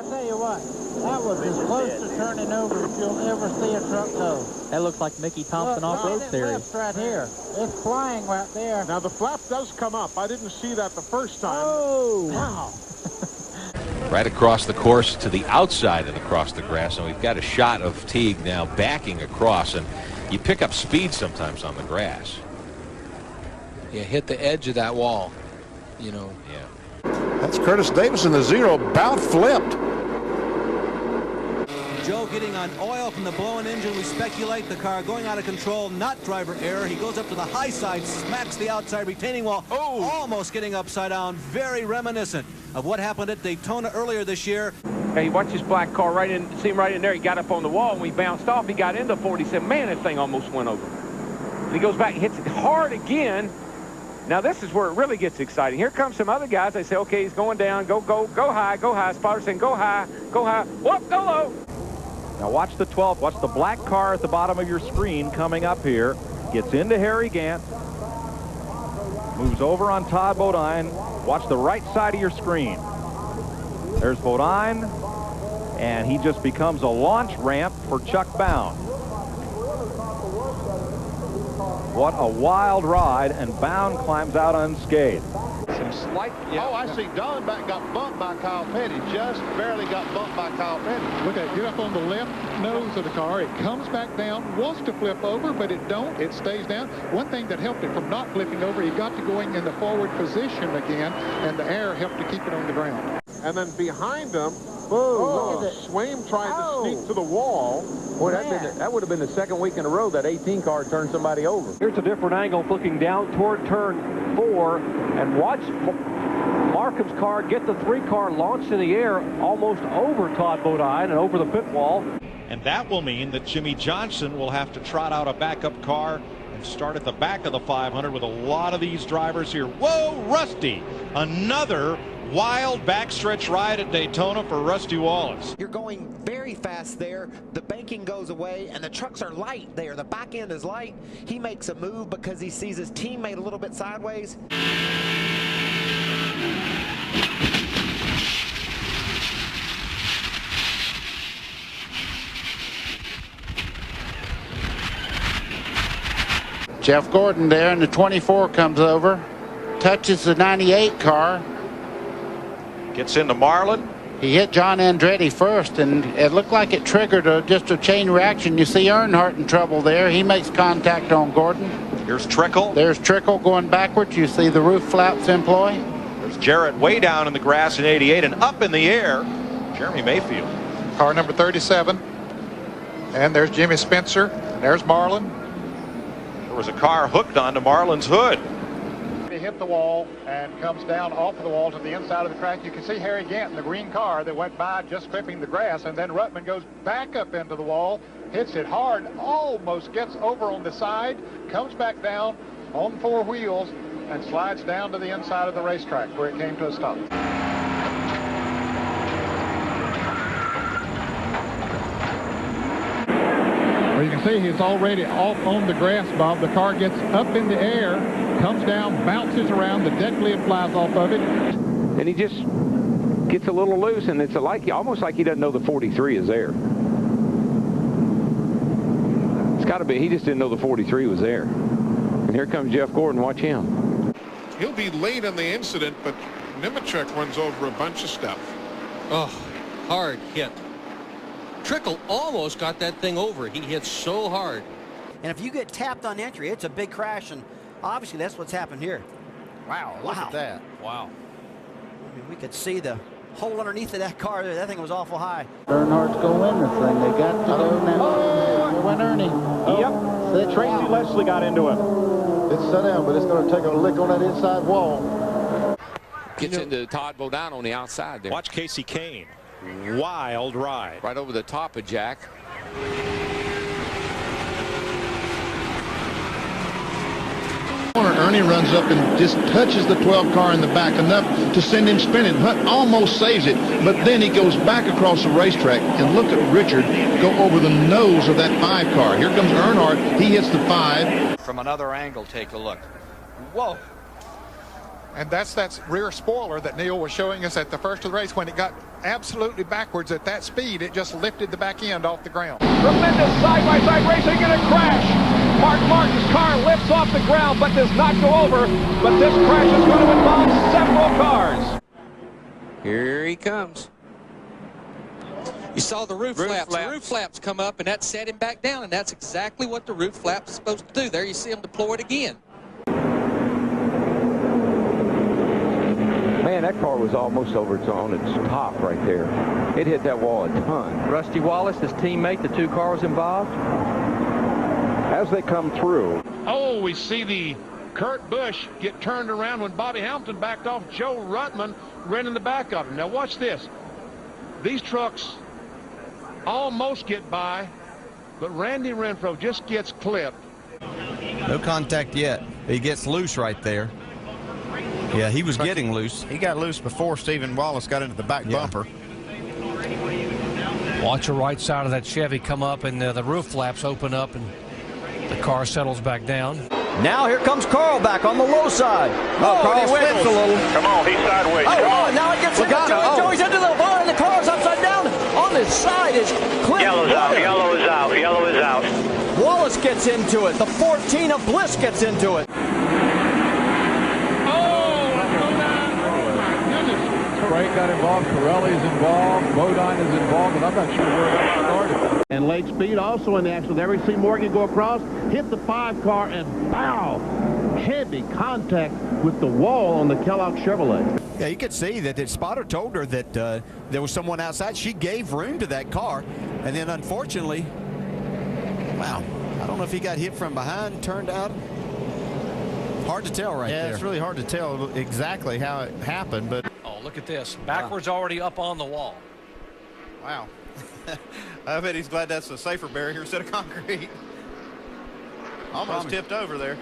tell you what, that was as close to turning over as you'll ever see a truck go. That looks like Mickey Thompson off-road series. Right here. It's flying right there. Now the flap does come up. I didn't see that the first time. Oh, wow. Right across the course to the outside and across the grass, and we've got a shot of Teague now backing across, and you pick up speed sometimes on the grass. You hit the edge of that wall, you know. Yeah. That's Curtis Davis in the zero, about flipped. Joe getting on oil from the blown engine. We speculate the car going out of control, not driver error. He goes up to the high side, smacks the outside retaining wall, almost getting upside down. Very reminiscent of what happened at Daytona earlier this year. Hey, you watch this black car right in, see him right in there. He got up on the wall, and we bounced off. He got into 47. Man, that thing almost went over. And he goes back and hits it hard again. Now this is where it really gets exciting. Here comes some other guys. They say, okay, he's going down. Go high, go high. Spotter saying, go high, go high. Whoop, go low. Now watch the 12th. Watch the black car at the bottom of your screen coming up here. Gets into Harry Gant. Moves over on Todd Bodine. Watch the right side of your screen. There's Bodine. And he just becomes a launch ramp for Chuck Bound. What a wild ride, and Bound climbs out unscathed. Some slight, Oh, I see Don back got bumped by Kyle Petty. Just barely got bumped by Kyle Petty. Look at it, get up on the left nose of the car. It comes back down, wants to flip over, but it don't. It stays down. One thing that helped it from not flipping over, he got to going in the forward position again, and the air helped to keep it on the ground. And then behind him, Swaim tried to sneak to the wall. Boy, that would have been the second week in a row that 18 car turned somebody over. Here's a different angle looking down toward turn 4, and watch Markham's car get the 3-car launched in the air almost over Todd Bodine and over the pit wall. And that will mean that Jimmy Johnson will have to trot out a backup car and start at the back of the 500 with a lot of these drivers here. Whoa, Rusty! Another wild backstretch ride at Daytona for Rusty Wallace. You're going very fast there. The banking goes away, and the trucks are light there. The back end is light. He makes a move because he sees his teammate a little bit sideways. Jeff Gordon there in the 24 comes over, touches the 98 car. Gets into Marlin. He hit John Andretti first, and it looked like it triggered just a chain reaction. You see Earnhardt in trouble there. He makes contact on Gordon. Here's Trickle. There's Trickle going backwards. You see the roof flaps employ. There's Jarrett way down in the grass in 88, and up in the air, Jeremy Mayfield. Car number 37. And there's Jimmy Spencer. And there's Marlin. There was a car hooked onto Marlin's hood. He hit the wall and comes down off of the wall to the inside of the track. You can see Harry Gant in the green car that went by just clipping the grass, and then Ruttman goes back up into the wall, hits it hard, almost gets over on the side, comes back down on 4 wheels, and slides down to the inside of the racetrack where it came to a stop. Well, you can see he's already off on the grass, Bob. The car gets up in the air, comes down, bounces around, the deck lid flies off of it. And he just gets a little loose, and it's almost like he doesn't know the 43 is there. It's got to be. He just didn't know the 43 was there. And here comes Jeff Gordon. Watch him. He'll be late on the incident, but Nemechek runs over a bunch of stuff. Oh, hard hit. Trickle almost got that thing over. He hit so hard. And if you get tapped on entry, it's a big crash, and obviously that's what's happened here. Wow, look at that. Wow. I mean, we could see the hole underneath of that car there. That thing was awful high. Earnhardt's going to win this thing. They got to go now. Here went Ernie. Yep. Tracy Leslie got into him. It's set down, but it's going to take a lick on that inside wall. Gets into Todd Bodine on the outside there. Watch Casey Kane. Wild ride. Right over the top of Jack. Ernie runs up and just touches the 12 car in the back enough to send him spinning. Hunt almost saves it, but then he goes back across the racetrack, and look at Richard go over the nose of that 5 car. Here comes Earnhardt. He hits the 5. From another angle, take a look. Whoa. And that's that rear spoiler that Neil was showing us at the first of the race. When it got absolutely backwards at that speed, it just lifted the back end off the ground. Tremendous side-by-side racing and a crash. Mark Martin's car lifts off the ground but does not go over. But this crash is going to involve several cars. Here he comes. You saw the roof flaps. The roof flaps come up, and that set him back down, and that's exactly what the roof flap's supposed to do. There you see him deploy it again. Man, that car was almost over on its top right there. It hit that wall a ton. Rusty Wallace, his teammate, the two cars involved. As they come through. Oh, we see the Kurt Busch get turned around when Bobby Hamilton backed off. Joe Ruttman ran in the back of him. Now watch this. These trucks almost get by, but Randy Renfro just gets clipped. No contact yet. He gets loose right there. Yeah, he was getting loose. He got loose before Stephen Wallace got into the back bumper. Watch the right side of that Chevy come up, and the roof flaps open up, and the car settles back down. Now here comes Carl back on the low side. Oh, Carl slips a little. Come on, he's sideways. Oh, now it gets into Joey. Joey's into the ball, and the car's upside down. On his side is Clint. Yellow's out, yellow is out, yellow is out. Wallace gets into it. The 14 of Bliss gets into it. Craig got involved, Corelli's involved, Bodine is involved, and I'm not sure where that started. And Lake Speed also in the action. There we see Morgan go across, hit the 5 car, and pow! Heavy contact with the wall on the Kellogg Chevrolet. Yeah, you could see that the spotter told her that there was someone outside. She gave room to that car, and then unfortunately, wow, I don't know if he got hit from behind, turned out. Hard to tell right there. Yeah, it's really hard to tell exactly how it happened, but. Oh, look at this. Backwards already up on the wall. Wow. I bet he's glad that's a safer barrier instead of concrete. Almost tipped over there.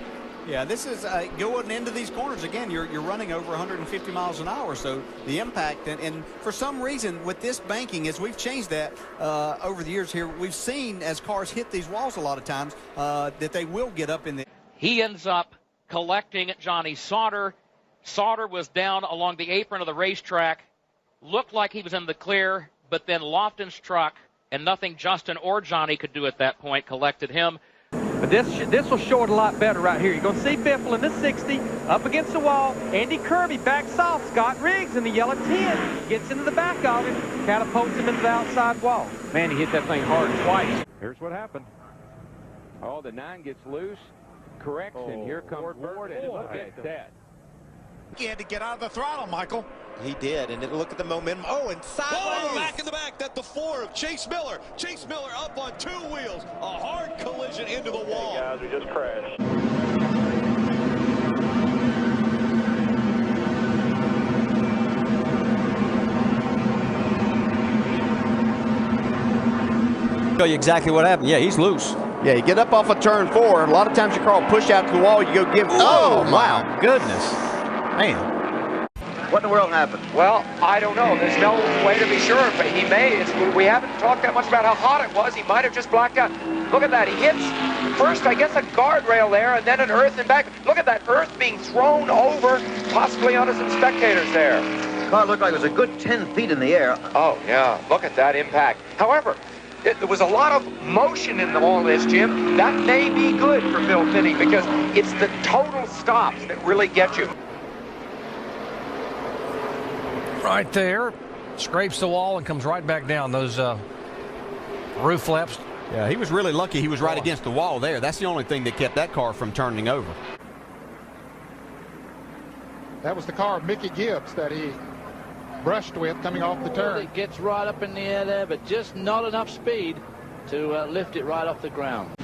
Yeah, this is going into these corners again. You're running over 150 miles an hour, so the impact and for some reason with this banking, as we've changed that over the years here, we've seen as cars hit these walls a lot of times that they will get up in the. He ends up collecting Johnny Sauter. Sauter was down along the apron of the racetrack, looked like he was in the clear, but then Lofton's truck, and nothing Justin or Johnny could do at that point, collected him. But this will show it a lot better right here. You're going to see Biffle in the 60 up against the wall. Andy Kirby backs off. Scott Riggs in the yellow 10 gets into the back of him, catapults him into the outside wall. Man, he hit that thing hard twice. Here's what happened. Oh, the 9 gets loose. Correction. Here comes Ward, and look at that. He had to get out of the throttle, Michael. He did, and look at the momentum. Oh, and sideways. Oh, back in the back. That's the 4 of Chase Miller. Chase Miller up on 2 wheels. A hard collision into the wall. Hey guys, we just crashed. Tell you exactly what happened. Yeah, he's loose. Yeah, you get up off of turn 4. A lot of times you crawl push out to the wall. You go give. Oh, wow. Goodness. Man. What in the world happened? Well, I don't know. There's no way to be sure, but he may. We haven't talked that much about how hot it was. He might have just blacked out. Look at that. He hits first, I guess, a guardrail there, and then an earth and back. Look at that earth being thrown over, possibly onto some spectators there. The car looked like it was a good 10 feet in the air. Oh, yeah. Look at that impact. However, there was a lot of motion in all this, Jim. That may be good for Phil Finney because it's the total stops that really get you. Right there, scrapes the wall and comes right back down. Those roof flaps. Yeah, he was really lucky he was right against the wall there. That's the only thing that kept that car from turning over. That was the car of Mickey Gibbs that he brushed with coming off the turn. It gets right up in the air there, but just not enough speed to lift it right off the ground.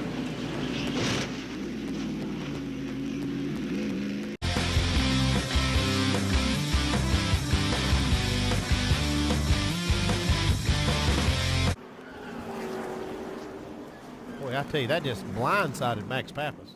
Boy, I tell you, that just blindsided Max Pappas.